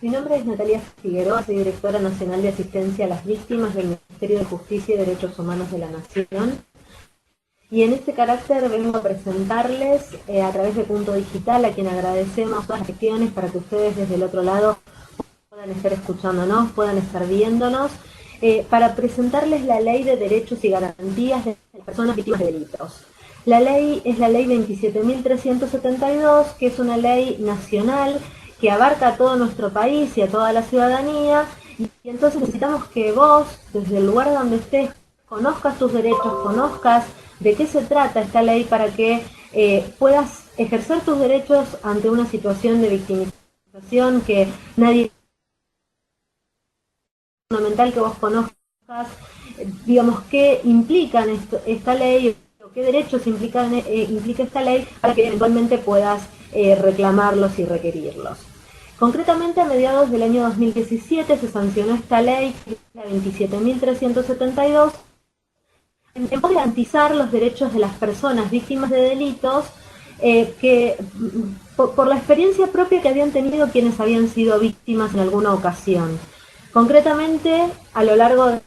Mi nombre es Natalia Figueroa, soy directora nacional de asistencia a las víctimas del Ministerio de Justicia y Derechos Humanos de la Nación. Y en este carácter vengo a presentarles a través de Punto Digital, a quien agradecemos todas las gestiones para que ustedes desde el otro lado puedan estar escuchándonos, puedan estar viéndonos, para presentarles la Ley de Derechos y Garantías de las Personas Víctimas de Delitos. La ley es la Ley 27.372, que es una ley nacional que abarca a todo nuestro país y a toda la ciudadanía, y entonces necesitamos que vos, desde el lugar donde estés, conozcas tus derechos, conozcas de qué se trata esta ley para que puedas ejercer tus derechos ante una situación de victimización que nadie... fundamental que vos conozcas, digamos, qué implican esta ley, o qué derechos implica esta ley, para que eventualmente puedas reclamarlos y requerirlos. Concretamente, a mediados del año 2017 se sancionó esta ley, la 27.372, en pos de garantizar los derechos de las personas víctimas de delitos que por la experiencia propia que habían tenido quienes habían sido víctimas en alguna ocasión. Concretamente, a lo largo de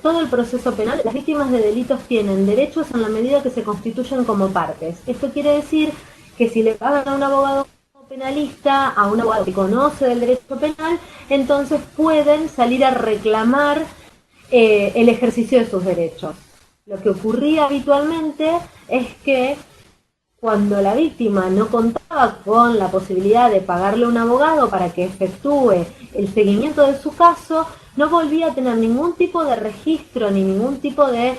todo el proceso penal, las víctimas de delitos tienen derechos en la medida que se constituyen como partes. Esto quiere decir que si le pagan a un abogado penalista, a un abogado que conoce del derecho penal, entonces pueden salir a reclamar el ejercicio de sus derechos. Lo que ocurría habitualmente es que cuando la víctima no contaba con la posibilidad de pagarle a un abogado para que efectúe el seguimiento de su caso, no volvía a tener ningún tipo de registro ni ningún tipo de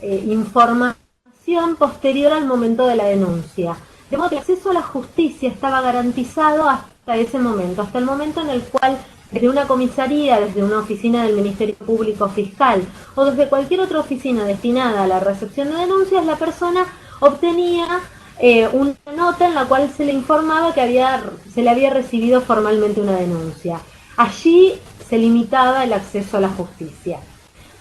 información posterior al momento de la denuncia. De modo que el acceso a la justicia estaba garantizado hasta ese momento, hasta el momento en el cual desde una comisaría, desde una oficina del Ministerio Público Fiscal o desde cualquier otra oficina destinada a la recepción de denuncias, la persona obtenía una nota en la cual se le informaba que se le había recibido formalmente una denuncia. Allí se limitaba el acceso a la justicia.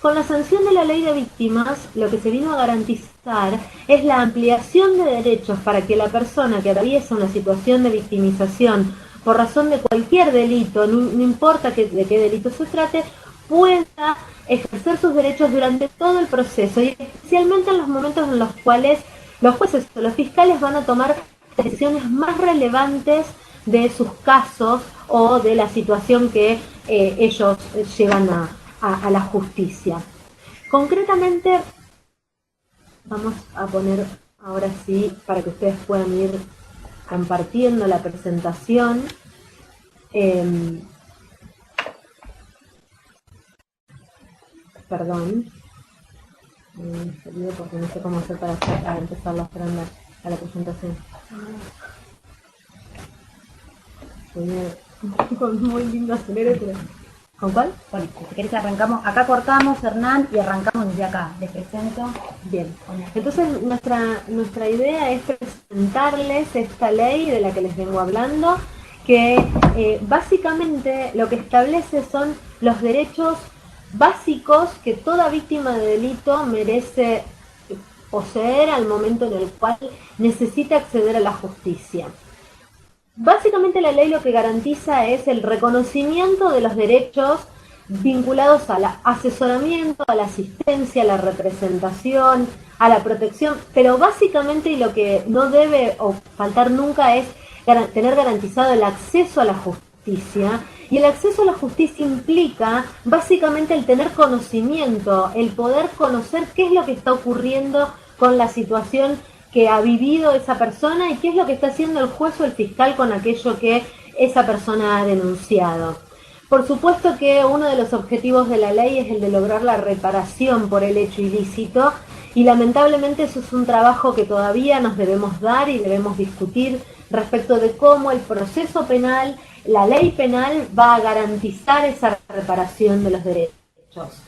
Con la sanción de la Ley de Víctimas, lo que se vino a garantizar es la ampliación de derechos para que la persona que atraviesa una situación de victimización por razón de cualquier delito, no importa de qué delito se trate, pueda ejercer sus derechos durante todo el proceso, y especialmente en los momentos en los cuales los jueces o los fiscales van a tomar decisiones más relevantes de sus casos o de la situación que ellos llevan a la justicia. Concretamente, vamos a poner ahora sí, para que ustedes puedan ir compartiendo la presentación. Perdón. Porque no sé cómo hacer para empezar a la presentación. Muy lindo acelere, pero... ¿Con cuál? Bueno, si querés arrancamos, acá cortamos, Hernán, y arrancamos desde acá. Les presento. Bien. Entonces nuestra idea es presentarles esta ley de la que les vengo hablando, que básicamente lo que establece son los derechos básicos que toda víctima de delito merece poseer al momento en el cual necesita acceder a la justicia. Básicamente la ley lo que garantiza es el reconocimiento de los derechos vinculados al asesoramiento, a la asistencia, a la representación, a la protección, pero básicamente, y lo que no debe faltar nunca, es tener garantizado el acceso a la justicia. Y el acceso a la justicia implica básicamente el tener conocimiento, el poder conocer qué es lo que está ocurriendo con la situación que ha vivido esa persona y qué es lo que está haciendo el juez o el fiscal con aquello que esa persona ha denunciado. Por supuesto que uno de los objetivos de la ley es el de lograr la reparación por el hecho ilícito, y lamentablemente eso es un trabajo que todavía nos debemos dar y debemos discutir respecto de cómo el proceso penal, la ley penal, va a garantizar esa reparación de los derechos.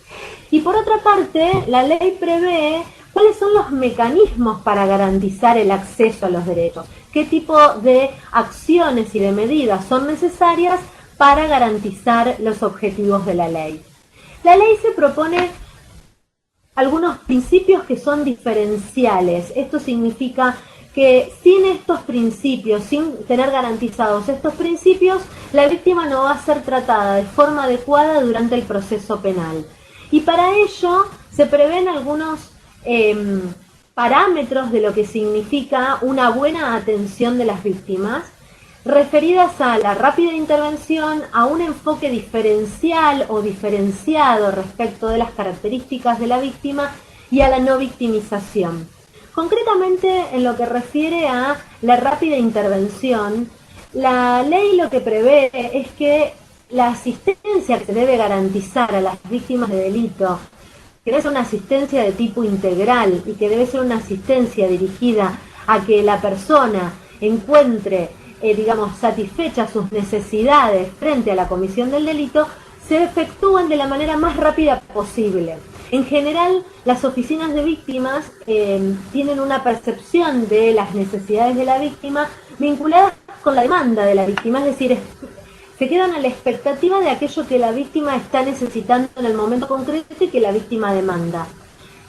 Y por otra parte, la ley prevé cuáles son los mecanismos para garantizar el acceso a los derechos, qué tipo de acciones y de medidas son necesarias para garantizar los objetivos de la ley. La ley se propone algunos principios que son diferenciales. Esto significa que sin estos principios, sin tener garantizados estos principios, la víctima no va a ser tratada de forma adecuada durante el proceso penal. Y para ello se prevén algunos parámetros de lo que significa una buena atención de las víctimas, referidas a la rápida intervención, a un enfoque diferencial o diferenciado respecto de las características de la víctima y a la no victimización. Concretamente, en lo que refiere a la rápida intervención, la ley lo que prevé es que la asistencia que se debe garantizar a las víctimas de delito, que debe ser una asistencia de tipo integral y que debe ser una asistencia dirigida a que la persona encuentre, satisfechas sus necesidades frente a la comisión del delito, se efectúan de la manera más rápida posible. En general, las oficinas de víctimas tienen una percepción de las necesidades de la víctima vinculadas con la demanda de la víctima, es decir, se quedan a la expectativa de aquello que la víctima está necesitando en el momento concreto y que la víctima demanda.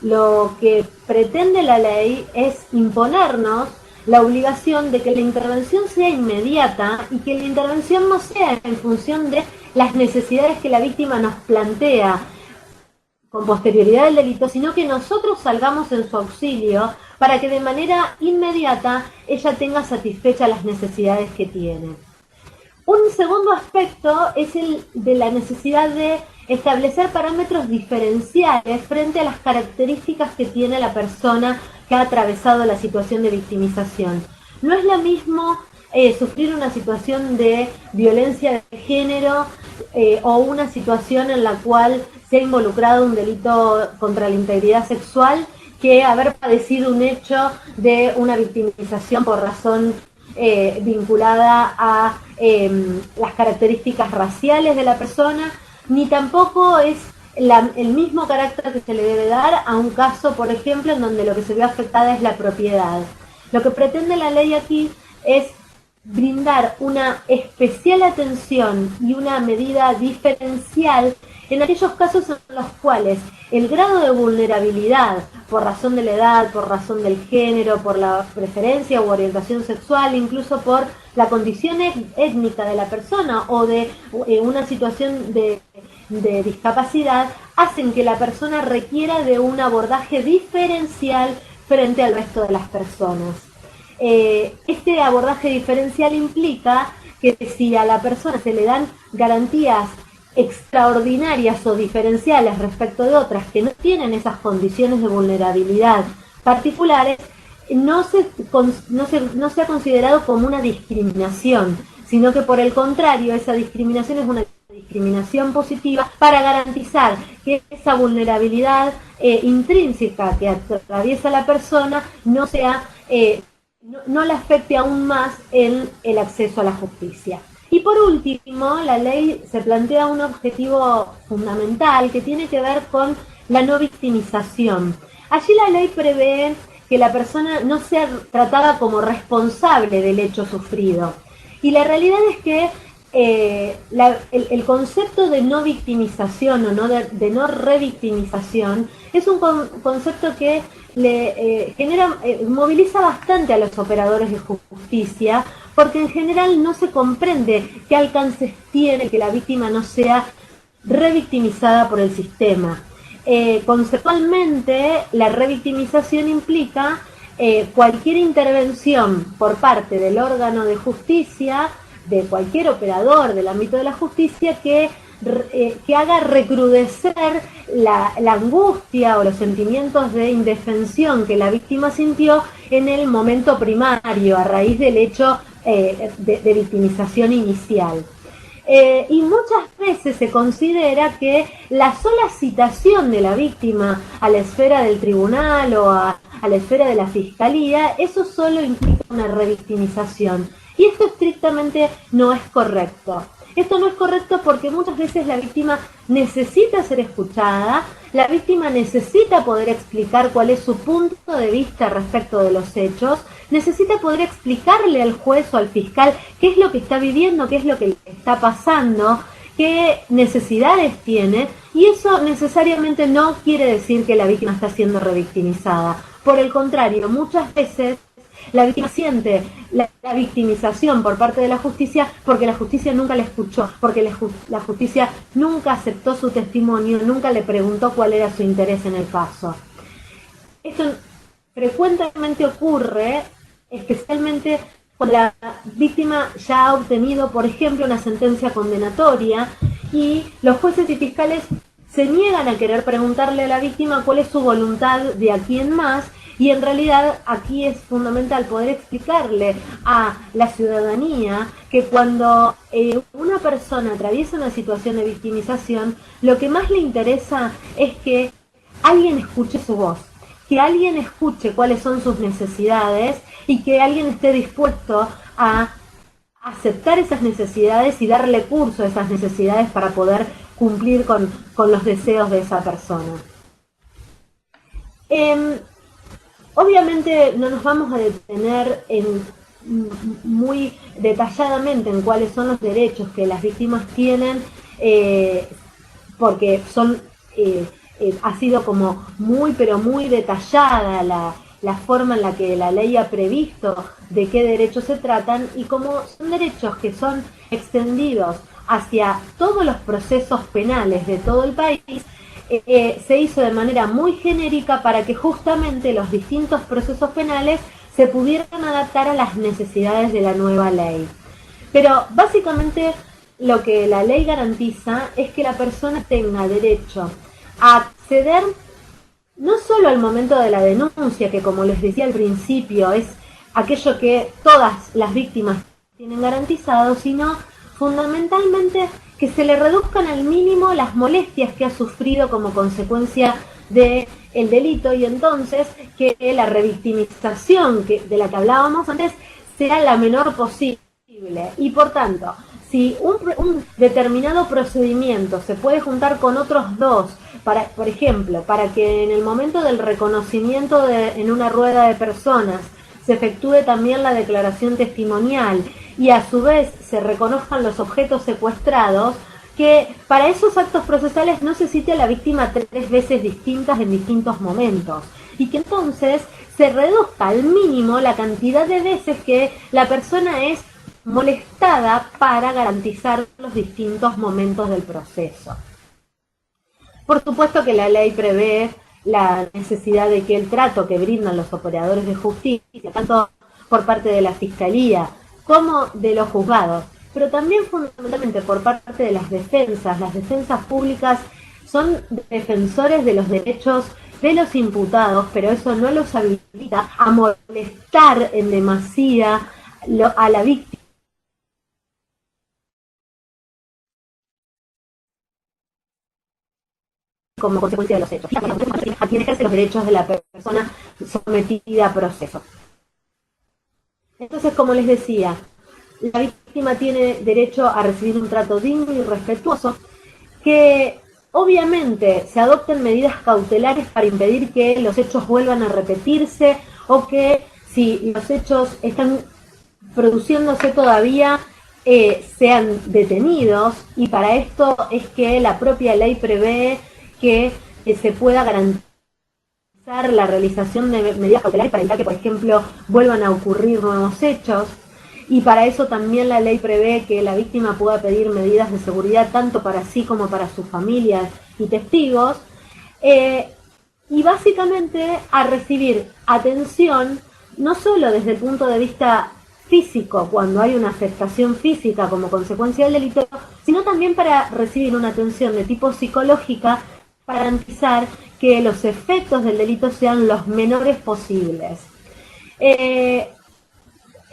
Lo que pretende la ley es imponernos la obligación de que la intervención sea inmediata y que la intervención no sea en función de las necesidades que la víctima nos plantea con posterioridad del delito, sino que nosotros salgamos en su auxilio para que de manera inmediata ella tenga satisfechas las necesidades que tiene. Un segundo aspecto es el de la necesidad de establecer parámetros diferenciales frente a las características que tiene la persona que ha atravesado la situación de victimización. No es lo mismo sufrir una situación de violencia de género o una situación en la cual se ha involucrado un delito contra la integridad sexual que haber padecido un hecho de una victimización por razón vinculada a las características raciales de la persona, ni tampoco es el mismo carácter que se le debe dar a un caso, por ejemplo, en donde lo que se ve afectada es la propiedad. Lo que pretende la ley aquí es brindar una especial atención y una medida diferencial en aquellos casos en los cuales el grado de vulnerabilidad por razón de la edad, por razón del género, por la preferencia u orientación sexual, incluso por la condición étnica de la persona o de una situación de discapacidad, hacen que la persona requiera de un abordaje diferencial frente al resto de las personas. Este abordaje diferencial implica que si a la persona se le dan garantías extraordinarias o diferenciales respecto de otras que no tienen esas condiciones de vulnerabilidad particulares, no se ha considerado como una discriminación, sino que por el contrario, esa discriminación es una discriminación positiva para garantizar que esa vulnerabilidad intrínseca que atraviesa la persona no sea no la afecte aún más en el acceso a la justicia. Y por último, la ley se plantea un objetivo fundamental que tiene que ver con la no victimización. Allí la ley prevé que la persona no sea tratada como responsable del hecho sufrido. Y la realidad es que el concepto de no victimización o de no revictimización es un concepto que moviliza bastante a los operadores de justicia, porque en general no se comprende qué alcances tiene que la víctima no sea revictimizada por el sistema. Conceptualmente, la revictimización implica cualquier intervención por parte del órgano de justicia, de cualquier operador del ámbito de la justicia que haga recrudecer la angustia o los sentimientos de indefensión que la víctima sintió en el momento primario, a raíz del hecho de victimización inicial. Y muchas veces se considera que la sola citación de la víctima a la esfera del tribunal o a la esfera de la fiscalía, eso solo implica una revictimización. Y esto estrictamente no es correcto. Esto no es correcto porque muchas veces la víctima necesita ser escuchada, la víctima necesita poder explicar cuál es su punto de vista respecto de los hechos, necesita poder explicarle al juez o al fiscal qué es lo que está viviendo, qué es lo que le está pasando, qué necesidades tiene, y eso necesariamente no quiere decir que la víctima está siendo revictimizada. Por el contrario, muchas veces La víctima siente la victimización por parte de la justicia porque la justicia nunca la escuchó, porque la justicia nunca aceptó su testimonio, nunca le preguntó cuál era su interés en el caso. Esto frecuentemente ocurre, especialmente cuando la víctima ya ha obtenido, por ejemplo, una sentencia condenatoria y los jueces y fiscales se niegan a querer preguntarle a la víctima cuál es su voluntad de aquí en más, y en realidad aquí es fundamental poder explicarle a la ciudadanía que cuando una persona atraviesa una situación de victimización, lo que más le interesa es que alguien escuche su voz, que alguien escuche cuáles son sus necesidades y que alguien esté dispuesto a aceptar esas necesidades y darle curso a esas necesidades para poder cumplir con los deseos de esa persona. Obviamente no nos vamos a detener muy detalladamente en cuáles son los derechos que las víctimas tienen, porque son ha sido como muy pero muy detallada la forma en la que la ley ha previsto de qué derechos se tratan, y como son derechos que son extendidos hacia todos los procesos penales de todo el país, se hizo de manera muy genérica para que justamente los distintos procesos penales se pudieran adaptar a las necesidades de la nueva ley. Pero básicamente lo que la ley garantiza es que la persona tenga derecho a acceder no solo al momento de la denuncia, que como les decía al principio es aquello que todas las víctimas tienen garantizado, sino fundamentalmente que se le reduzcan al mínimo las molestias que ha sufrido como consecuencia del delito, y entonces que la revictimización de la que hablábamos antes sea la menor posible. Y por tanto, si un determinado procedimiento se puede juntar con otros dos, por ejemplo, para que en el momento del reconocimiento en una rueda de personas se efectúe también la declaración testimonial y a su vez se reconozcan los objetos secuestrados, que para esos actos procesales no se cite a la víctima 3 veces distintas en distintos momentos, y que entonces se reduzca al mínimo la cantidad de veces que la persona es molestada para garantizar los distintos momentos del proceso. Por supuesto que la ley prevé la necesidad de que el trato que brindan los operadores de justicia, tanto por parte de la Fiscalía como de los juzgados, pero también fundamentalmente por parte de las defensas públicas son defensores de los derechos de los imputados, pero eso no los habilita a molestar en demasía a la víctima como consecuencia de los hechos, a quien ejerce los derechos de la persona sometida a proceso. Entonces, como les decía, la víctima tiene derecho a recibir un trato digno y respetuoso, que obviamente se adopten medidas cautelares para impedir que los hechos vuelvan a repetirse, o que si los hechos están produciéndose todavía sean detenidos, y para esto es que la propia ley prevé que se pueda garantizar la realización de medidas cautelares para evitar que, por ejemplo, vuelvan a ocurrir nuevos hechos, y para eso también la ley prevé que la víctima pueda pedir medidas de seguridad tanto para sí como para sus familias y testigos, y básicamente a recibir atención no solo desde el punto de vista físico, cuando hay una afectación física como consecuencia del delito, sino también para recibir una atención de tipo psicológica para garantizar que los efectos del delito sean los menores posibles.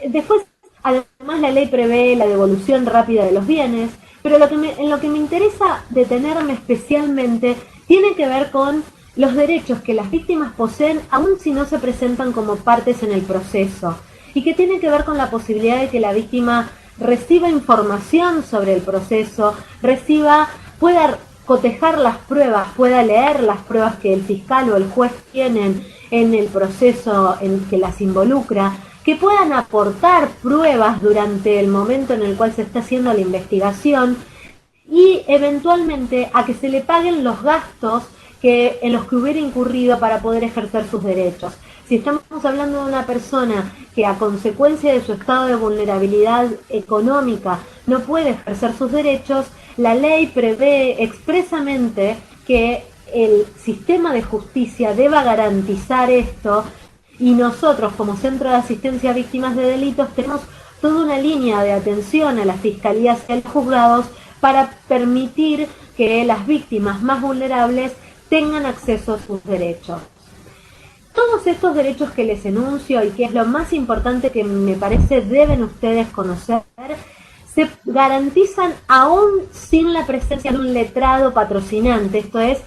Después, además, la ley prevé la devolución rápida de los bienes, pero en lo que me interesa detenerme especialmente tiene que ver con los derechos que las víctimas poseen aun si no se presentan como partes en el proceso, y que tiene que ver con la posibilidad de que la víctima reciba información sobre el proceso, pueda cotejar las pruebas, pueda leer las pruebas que el fiscal o el juez tienen en el proceso en que las involucra, que puedan aportar pruebas durante el momento en el cual se está haciendo la investigación, y eventualmente a que se le paguen los gastos en los que hubiera incurrido para poder ejercer sus derechos. Si estamos hablando de una persona que a consecuencia de su estado de vulnerabilidad económica no puede ejercer sus derechos, la ley prevé expresamente que el sistema de justicia deba garantizar esto, y nosotros como Centro de Asistencia a Víctimas de Delitos tenemos toda una línea de atención a las fiscalías y a los juzgados para permitir que las víctimas más vulnerables tengan acceso a sus derechos. Todos estos derechos que les enuncio y que es lo más importante que me parece deben ustedes conocer, se garantizan aún sin la presencia de un letrado patrocinante, esto es,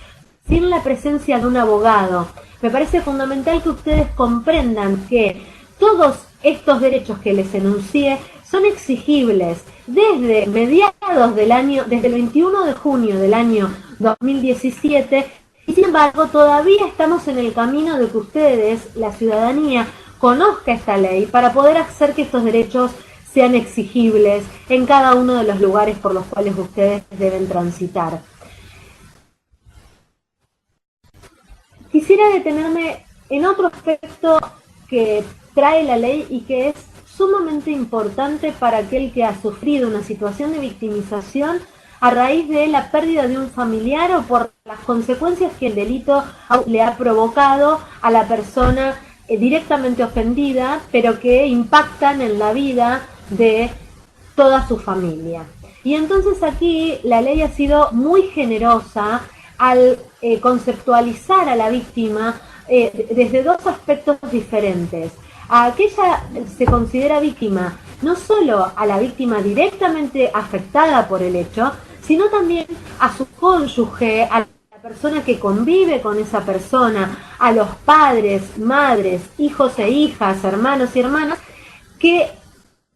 sin la presencia de un abogado. Me parece fundamental que ustedes comprendan que todos estos derechos que les enuncié son exigibles desde mediados del año, desde el 21 de junio del año 2017, y sin embargo todavía estamos en el camino de que ustedes, la ciudadanía, conozca esta ley para poder hacer que estos derechos sean exigibles en cada uno de los lugares por los cuales ustedes deben transitar. Quisiera detenerme en otro aspecto que trae la ley y que es sumamente importante para aquel que ha sufrido una situación de victimización a raíz de la pérdida de un familiar o por las consecuencias que el delito le ha provocado a la persona directamente ofendida, pero que impactan en la vida de toda su familia. Y entonces aquí la ley ha sido muy generosa al conceptualizar a la víctima desde dos aspectos diferentes. A aquella se considera víctima no solo a la víctima directamente afectada por el hecho, sino también a su cónyuge, a la persona que convive con esa persona, a los padres, madres, hijos e hijas, hermanos y hermanas, que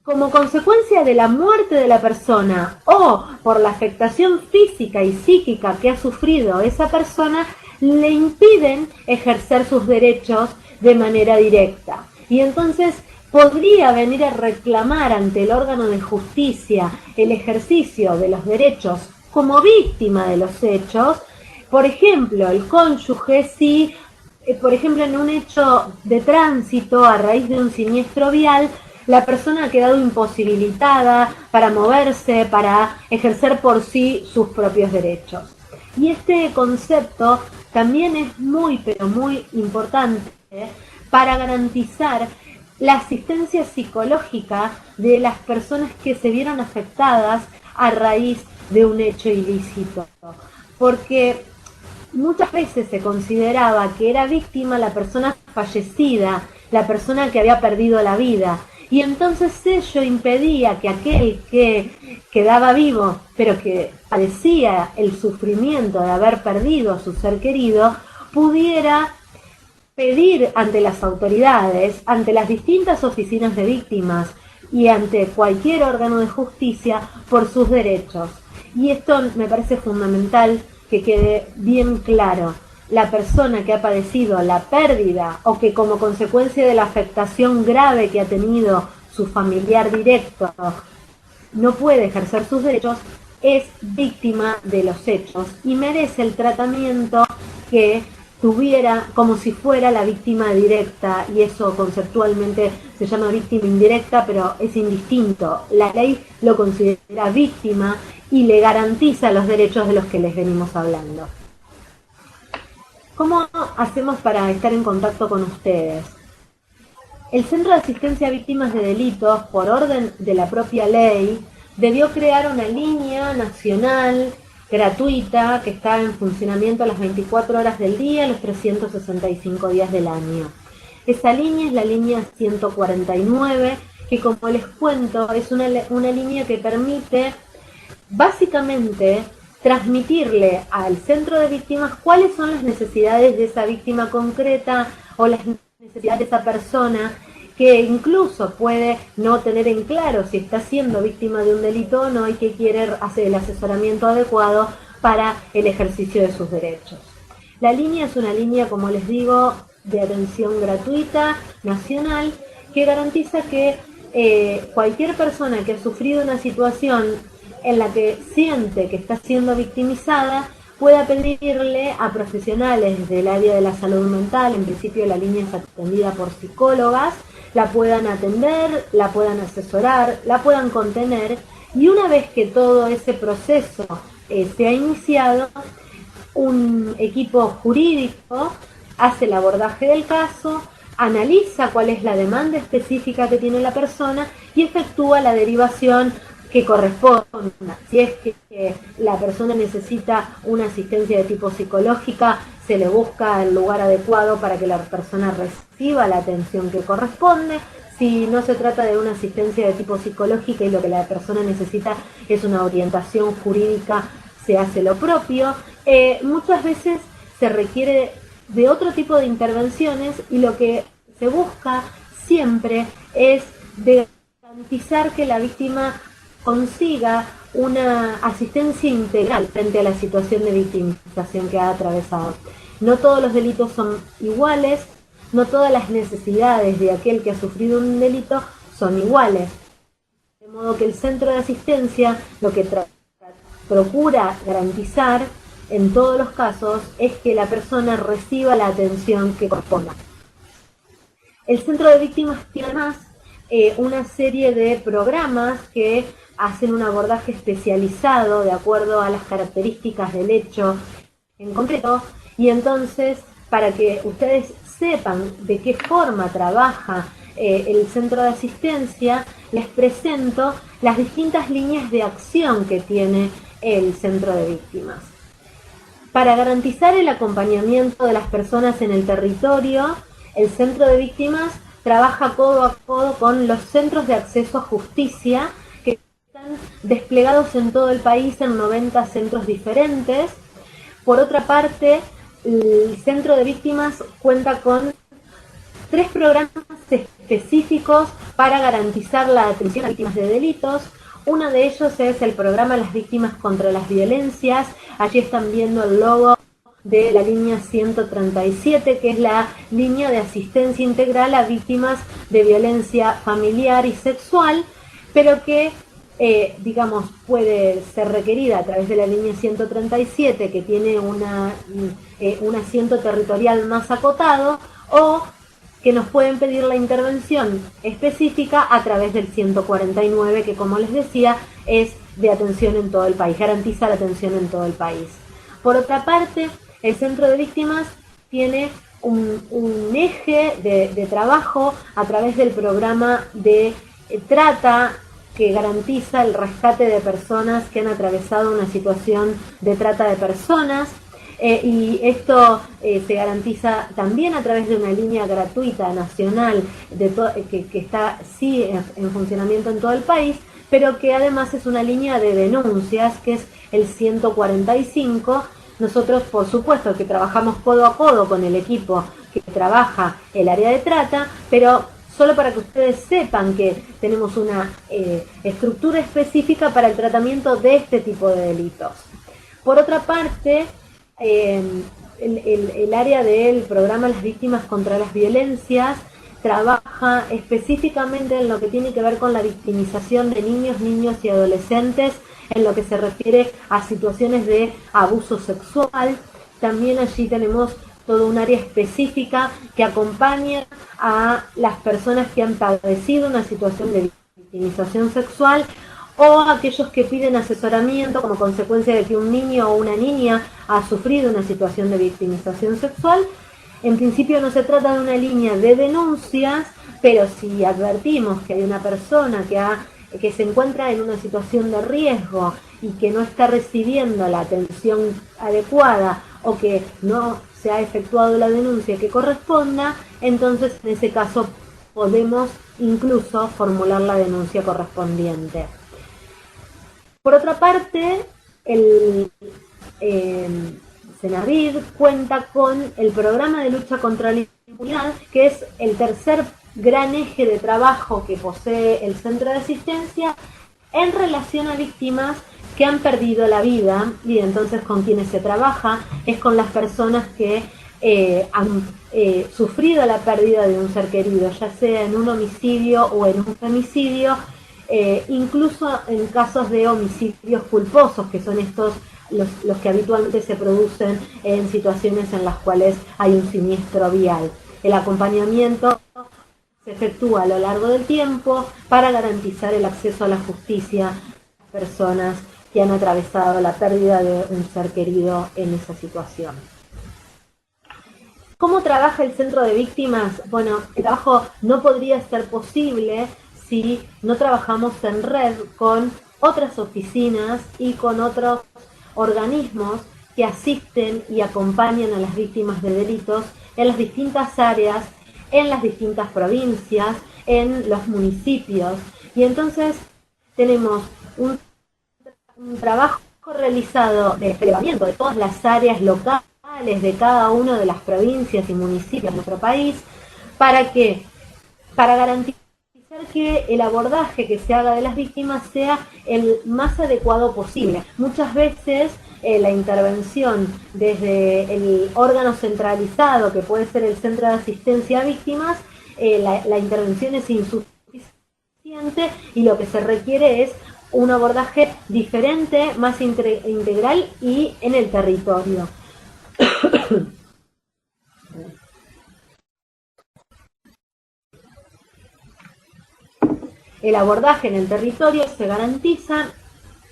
como consecuencia de la muerte de la persona o por la afectación física y psíquica que ha sufrido esa persona, le impiden ejercer sus derechos de manera directa. Y entonces podría venir a reclamar ante el órgano de justicia el ejercicio de los derechos como víctima de los hechos. Por ejemplo, el cónyuge, si, por ejemplo, en un hecho de tránsito a raíz de un siniestro vial, la persona ha quedado imposibilitada para moverse, para ejercer por sí sus propios derechos. Y este concepto también es muy, pero muy importante para garantizar la asistencia psicológica de las personas que se vieron afectadas a raíz de un hecho ilícito. Porque muchas veces se consideraba que era víctima la persona fallecida, la persona que había perdido la vida. Y entonces ello impedía que aquel que quedaba vivo, pero que padecía el sufrimiento de haber perdido a su ser querido, pudiera pedir ante las autoridades, ante las distintas oficinas de víctimas y ante cualquier órgano de justicia por sus derechos. Y esto me parece fundamental que quede bien claro. La persona que ha padecido la pérdida o que como consecuencia de la afectación grave que ha tenido su familiar directo no puede ejercer sus derechos, es víctima de los hechos y merece el tratamiento que tuviera como si fuera la víctima directa, y eso conceptualmente se llama víctima indirecta, pero es indistinto. La ley lo considera víctima y le garantiza los derechos de los que les venimos hablando. ¿Cómo hacemos para estar en contacto con ustedes? El Centro de Asistencia a Víctimas de Delitos, por orden de la propia ley, debió crear una línea nacional gratuita que está en funcionamiento a las 24 horas del día, los 365 días del año. Esa línea es la línea 149, que como les cuento es una línea que permite básicamente transmitirle al centro de víctimas cuáles son las necesidades de esa víctima concreta o las necesidades de esa persona, que incluso puede no tener en claro si está siendo víctima de un delito o no y que quiere hacer el asesoramiento adecuado para el ejercicio de sus derechos. La línea es una línea, como les digo, de atención gratuita, nacional, que garantiza que cualquier persona que ha sufrido una situación en la que siente que está siendo victimizada pueda pedirle a profesionales del área de la salud mental, en principio la línea es atendida por psicólogas, la puedan atender, la puedan asesorar, la puedan contener, y una vez que todo ese proceso se ha iniciado, un equipo jurídico hace el abordaje del caso, analiza cuál es la demanda específica que tiene la persona y efectúa la derivación que corresponda. Si es que la persona necesita una asistencia de tipo psicológica, se le busca el lugar adecuado para que la persona reciba la atención que corresponde. Si no se trata de una asistencia de tipo psicológica y lo que la persona necesita es una orientación jurídica, se hace lo propio. Muchas veces se requiere de otro tipo de intervenciones y lo que se busca siempre es de garantizar que la víctima consiga una asistencia integral frente a la situación de victimización que ha atravesado. No todos los delitos son iguales, no todas las necesidades de aquel que ha sufrido un delito son iguales. De modo que el centro de asistencia lo que procura garantizar en todos los casos es que la persona reciba la atención que corresponda. El centro de víctimas tiene además una serie de programas que hacen un abordaje especializado de acuerdo a las características del hecho en concreto, y entonces para que ustedes sepan de qué forma trabaja el centro de asistencia, les presento las distintas líneas de acción que tiene el centro de víctimas. Para garantizar el acompañamiento de las personas en el territorio, el centro de víctimas trabaja codo a codo con los centros de acceso a justicia que están desplegados en todo el país en 90 centros diferentes. Por otra parte, el centro de víctimas cuenta con 3 programas específicos para garantizar la atención a víctimas de delitos. Uno de ellos es el programa Las Víctimas contra las Violencias. Allí están viendo el logo de la línea 137, que es la línea de asistencia integral a víctimas de violencia familiar y sexual, pero que, digamos, puede ser requerida a través de la línea 137, que tiene un asiento territorial más acotado, o que nos pueden pedir la intervención específica a través del 149, que, como les decía, es de atención en todo el país, garantiza la atención en todo el país. Por otra parte, el centro de víctimas tiene un eje de trabajo a través del programa de trata, que garantiza el rescate de personas que han atravesado una situación de trata de personas. Y esto se garantiza también a través de una línea gratuita nacional que está sí en funcionamiento en todo el país, pero que además es una línea de denuncias, que es el 145. Nosotros, por supuesto, que trabajamos codo a codo con el equipo que trabaja el área de trata, pero solo para que ustedes sepan que tenemos una estructura específica para el tratamiento de este tipo de delitos. Por otra parte, el área del programa Las Víctimas contra las Violencias trabaja específicamente en lo que tiene que ver con la victimización de niños, niñas y adolescentes en lo que se refiere a situaciones de abuso sexual. También allí tenemos todo un área específica que acompaña a las personas que han padecido una situación de victimización sexual, o aquellos que piden asesoramiento como consecuencia de que un niño o una niña ha sufrido una situación de victimización sexual. En principio no se trata de una línea de denuncias, pero si advertimos que hay una persona que se encuentra en una situación de riesgo y que no está recibiendo la atención adecuada, o que no se ha efectuado la denuncia que corresponda, entonces en ese caso podemos incluso formular la denuncia correspondiente. Por otra parte, el Senavid cuenta con el programa de lucha contra la impunidad, que es el tercer gran eje de trabajo que posee el centro de asistencia en relación a víctimas que han perdido la vida, y entonces con quienes se trabaja es con las personas que han sufrido la pérdida de un ser querido, ya sea en un homicidio o en un femicidio. incluso en casos de homicidios culposos, que son estos los que habitualmente se producen en situaciones en las cuales hay un siniestro vial. El acompañamiento se efectúa a lo largo del tiempo para garantizar el acceso a la justicia a las personas que han atravesado la pérdida de un ser querido en esa situación. ¿Cómo trabaja el Centro de Víctimas? Bueno, el trabajo no podría ser posible si no trabajamos en red con otras oficinas y con otros organismos que asisten y acompañan a las víctimas de delitos en las distintas áreas, en las distintas provincias, en los municipios. Y entonces tenemos un trabajo realizado de relevamiento de todas las áreas locales de cada una de las provincias y municipios de nuestro país, para garantizar que el abordaje que se haga de las víctimas sea el más adecuado posible. Muchas veces la intervención desde el órgano centralizado, que puede ser el Centro de Asistencia a Víctimas, la intervención es insuficiente y lo que se requiere es un abordaje diferente, más integral y en el territorio. El abordaje en el territorio se garantiza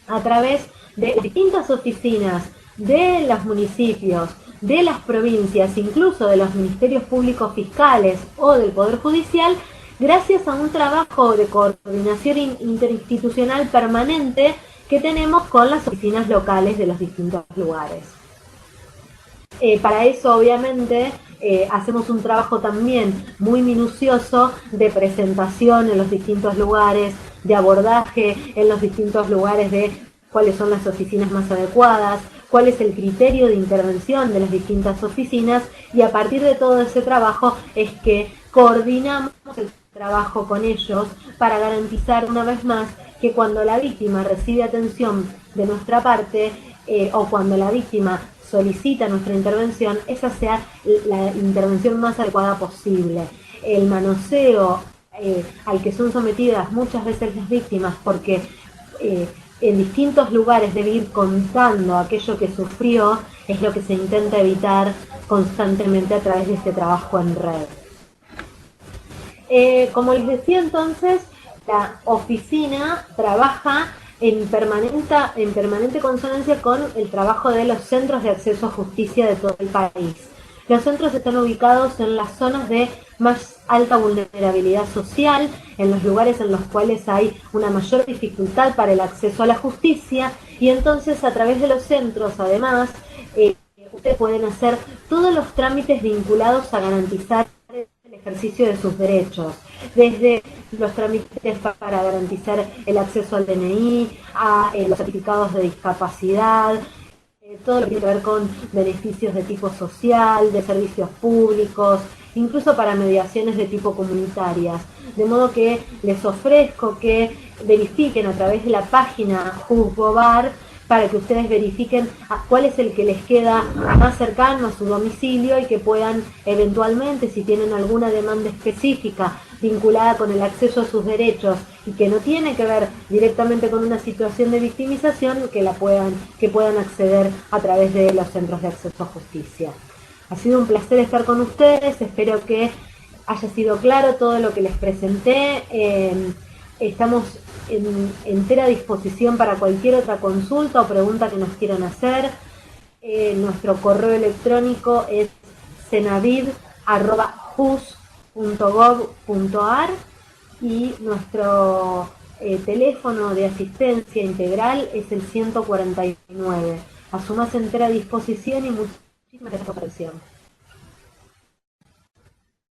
a través de distintas oficinas de los municipios, de las provincias, incluso de los ministerios públicos fiscales o del Poder Judicial, gracias a un trabajo de coordinación interinstitucional permanente que tenemos con las oficinas locales de los distintos lugares. Para eso, obviamente, hacemos un trabajo también muy minucioso de presentación en los distintos lugares, de abordaje en los distintos lugares de cuáles son las oficinas más adecuadas, cuál es el criterio de intervención de las distintas oficinas, y a partir de todo ese trabajo es que coordinamos el trabajo con ellos para garantizar una vez más que cuando la víctima recibe atención de nuestra parte o cuando la víctima solicita nuestra intervención, esa sea la intervención más adecuada posible. El manoseo al que son sometidas muchas veces las víctimas, porque en distintos lugares debe ir contando aquello que sufrió, es lo que se intenta evitar constantemente a través de este trabajo en red. Como les decía entonces, la oficina trabaja en permanente consonancia con el trabajo de los centros de acceso a justicia de todo el país. Los centros están ubicados en las zonas de más alta vulnerabilidad social, en los lugares en los cuales hay una mayor dificultad para el acceso a la justicia, y entonces a través de los centros, además, ustedes pueden hacer todos los trámites vinculados a garantizar el ejercicio de sus derechos, desde los trámites para garantizar el acceso al DNI, a los certificados de discapacidad, todo lo que tiene que ver con beneficios de tipo social, de servicios públicos, incluso para mediaciones de tipo comunitarias. De modo que les ofrezco que verifiquen a través de la página Juzgobar para que ustedes verifiquen cuál es el que les queda más cercano a su domicilio y que puedan eventualmente, si tienen alguna demanda específica vinculada con el acceso a sus derechos y que no tiene que ver directamente con una situación de victimización, que puedan acceder a través de los centros de acceso a justicia. Ha sido un placer estar con ustedes, espero que haya sido claro todo lo que les presenté. Estamos en entera disposición para cualquier otra consulta o pregunta que nos quieran hacer. Nuestro correo electrónico es cenavid@jus.gov.ar y nuestro teléfono de asistencia integral es el 149. A su más entera disposición y muchísimas gracias por su atención.